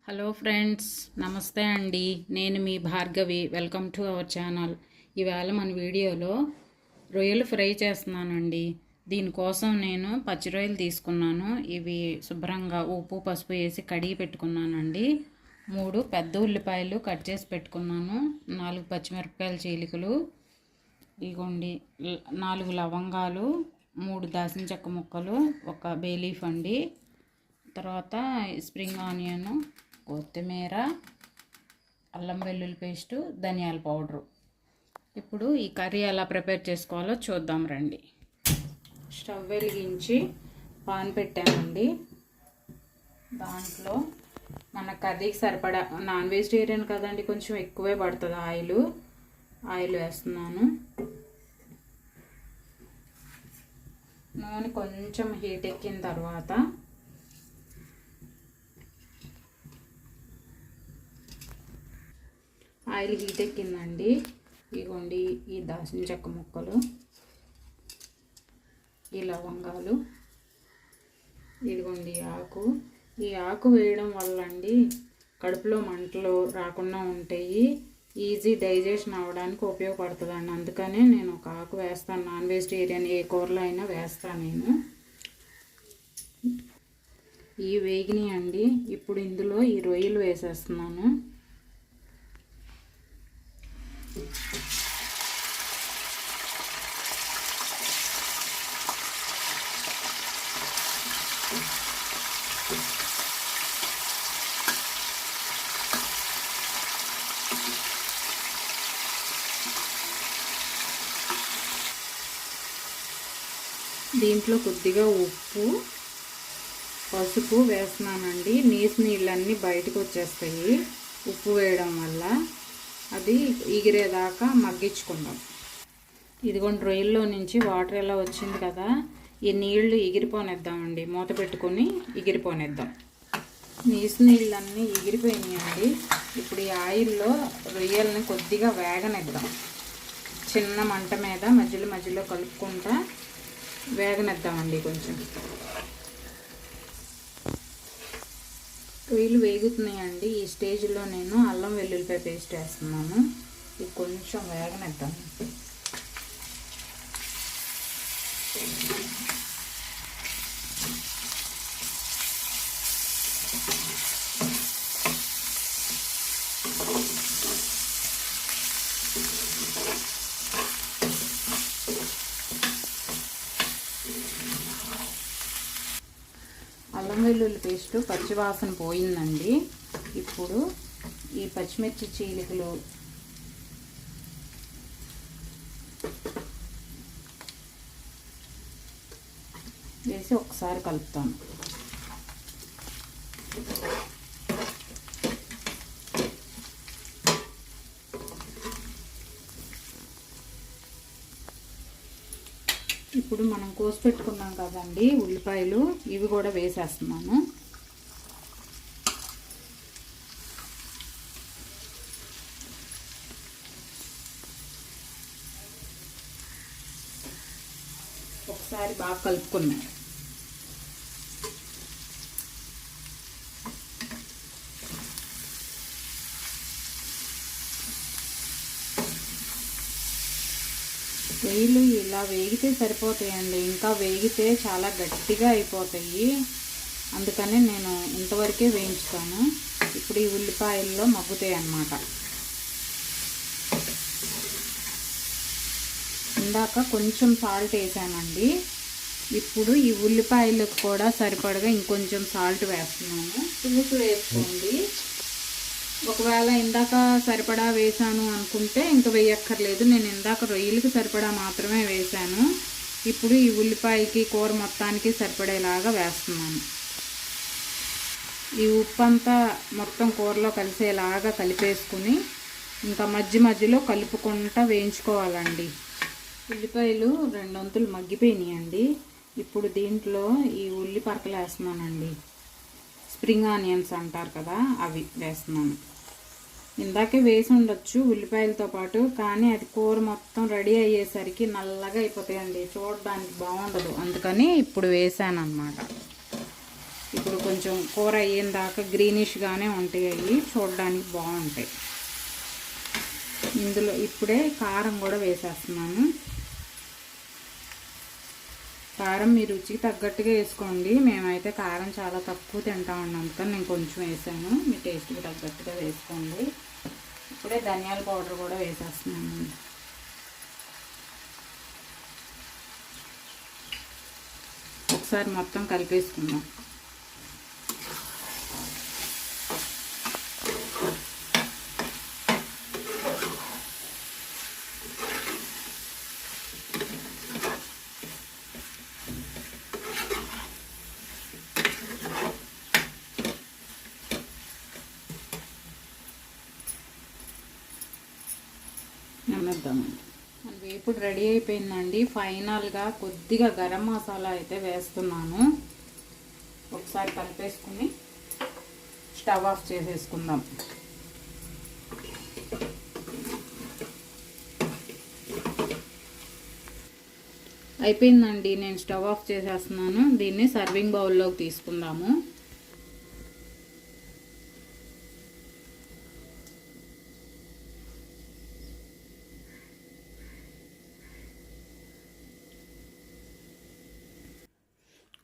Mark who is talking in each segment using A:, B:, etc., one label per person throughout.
A: Hello friends, నమస్తే అండి. నేను మీ Bhargavi. Welcome to our channel. ఇవాళ మన వీడియోలో రొయ్యలు ఫ్రై చేస్తున్నానండి. దీనికోసం నేను పచ్చి రొయ్యలు తీసుకున్నాను. ఇవి శుభ్రంగా ఉప్పు పసుపు వేసి కడిగి పెట్టుకున్నానండి. 3 పెద్ద ఉల్లిపాయలు కట్ చేసి పెట్టుకున్నాను. 4 పచ్చిమిరపకాయల చీలికలు, ఇగోండి 4 లవంగాలు, 3 దాల్చిన చెక్క ముక్కలు, ఒక బే లీఫ్ అండి. తర్వాత స్ప్రింగ్ ఆనియన్, కొత్తిమీర, అల్లం వెల్లుల్లి పేస్టు, ధనియాల పౌడరు. ఇప్పుడు ఈ కర్రీ ఎలా ప్రిపేర్ చేసుకోవాలో చూద్దాం రండి. స్టవ్ వెలిగించి పాన్ పెట్టానండి. దాంట్లో మన కర్రీకి సరిపడా, నాన్ వెజిటేరియన్ కదండి, కొంచెం ఎక్కువే పడుతుంది ఆయిల్ వేస్తున్నాను. నూనె కొంచెం హీట్ ఎక్కిన తర్వాత ఆయిల్ హీట్ ఎక్కిందండి. ఇగోండి ఈ దాల్చిన చెక్క ముక్కలు, ఈ లవంగాలు, ఇదిగోండి ఈ ఆకు వేయడం వల్ల అండి కడుపులో మంటలు రాకుండా ఉంటాయి, ఈజీ డైజెషన్ అవ్వడానికి ఉపయోగపడుతుందండి. అందుకనే నేను ఒక ఆకు వేస్తాను. నాన్ వెజిటేరియన్ ఏ కూరలో అయినా వేస్తాను నేను. ఈ వేగినాయి అండి. ఇప్పుడు ఇందులో ఈ రొయ్యలు వేసేస్తున్నాను. దీంట్లో కొద్దిగా ఉప్పు పసుపు వేస్తున్నానండి. నీళ్ళన్నీ బయటకు వచ్చేస్తాయి ఉప్పు వేయడం వల్ల. అది ఎగిరేదాకా మగ్గించుకుందాం. ఇదిగోండి రొయ్యల్లో నుంచి వాటర్ ఎలా వచ్చింది కదా, ఈ నీళ్లు ఎగిరిపోనిద్దామండి. మూత పెట్టుకొని ఎగిరిపోనిద్దాం. నీళ్ళన్నీ ఎగిరిపోయినాయండి. ఇప్పుడు ఈ ఆయిల్లో రొయ్యల్ని కొద్దిగా వేగనిద్దాం. చిన్న మంట మీద మధ్యలో కలుపుకుంటా వేగనిద్దామండి. కొంచెం రొయ్యలు వేగుతున్నాయండి. ఈ స్టేజ్లో నేను అల్లం వెల్లుల్లిపాయ పేస్ట్ వేస్తున్నాను. ఇది కొంచెం వేగనిద్దాం. అల్లం వెల్లుల్లి పేస్టు పచ్చివాసన పోయిందండి. ఇప్పుడు ఈ పచ్చిమిర్చి చీలికలు వేసి ఒకసారి కలుపుతాను. ఇప్పుడు మనం కోసి పెట్టుకున్నాం కదండి ఉల్లిపాయలు, ఇవి కూడా వేసేస్తున్నాను. ఒకసారి బాగా కలుపుకున్నాను. రొయ్యలు ఇలా వేగితే సరిపోతాయండి. ఇంకా వేగితే చాలా గట్టిగా అయిపోతాయి. అందుకని నేను ఇంతవరకే వేయించుతాను. ఇప్పుడు ఈ ఉల్లిపాయల్లో మగ్గుతాయి అన్నమాట. ఇందాక కొంచెం సాల్ట్ వేసానండి. ఇప్పుడు ఈ ఉల్లిపాయలకు కూడా సరిపడగా ఇంకొంచెం సాల్ట్ వేస్తున్నాను. పులుసు వేసుకోండి. ఒకవేళ ఇందాక సరిపడా వేసాను అనుకుంటే ఇంకా వేయక్కర్లేదు. నేను ఇందాక రొయ్యలకి సరిపడా మాత్రమే వేసాను. ఇప్పుడు ఈ ఉల్లిపాయకి కూర మొత్తానికి సరిపడేలాగా వేస్తున్నాను. ఈ ఉప్పు అంతా మొత్తం కూరలో కలిసేలాగా కలిపేసుకుని ఇంకా మధ్యలో కలుపుకుంటా వేయించుకోవాలండి. ఉల్లిపాయలు 2 వంతులు మగ్గిపోయినాయండి. ఇప్పుడు దీంట్లో ఈ ఉల్లి పరకలు వేస్తున్నానండి. స్ప్రింగ్ ఆనియన్స్ అంటారు కదా, అవి వేస్తున్నాను. ఇందాకే వేసి ఉండొచ్చు ఉల్లిపాయలతో పాటు, కానీ అది కూర మొత్తం రెడీ అయ్యేసరికి నల్లగా అయిపోతాయండి, చూడడానికి బాగుండదు. అందుకని ఇప్పుడు వేసాను అన్నమాట. ఇప్పుడు కొంచెం కూర అయ్యేం దాకా గ్రీనిష్గానే ఉంటాయి, అవి చూడడానికి బాగుంటాయి. ఇందులో ఇప్పుడే కారం కూడా వేసేస్తున్నాను. కారం మీ రుచికి తగ్గట్టుగా వేసుకోండి. మేమైతే కారం చాలా తక్కువ తింటామండి, అందుకని నేను కొంచెం వేసాను. మీ టేస్ట్కి తగ్గట్టుగా వేసుకోండి. ఇప్పుడే ధనియాల పౌడర్ కూడా వేసేస్తున్నాను. ఒకసారి మొత్తం కలిపేసుకుందాం. నమ్మేద్దామండి. మన వేపుడు రెడీ అయిపోయిందండి. ఫైనల్గా కొద్దిగా గరం మసాలా అయితే వేస్తున్నాను. ఒకసారి కలిపేసుకుని స్టవ్ ఆఫ్ చేసేసుకుందాం. అయిపోయిందండి, నేను స్టవ్ ఆఫ్ చేసేస్తున్నాను. దీన్ని సర్వింగ్ బౌల్లోకి తీసుకుందాము.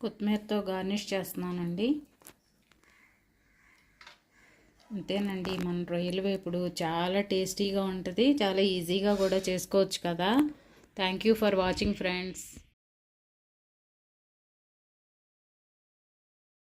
A: కొత్తిమీరతో గార్నిష్ చేస్తున్నానండి. అంతేనండి, మన రొయ్యల వేపుడు చాలా టేస్టీగా ఉంటుంది. చాలా ఈజీగా కూడా చేసుకోవచ్చు కదా. Thank you for watching friends.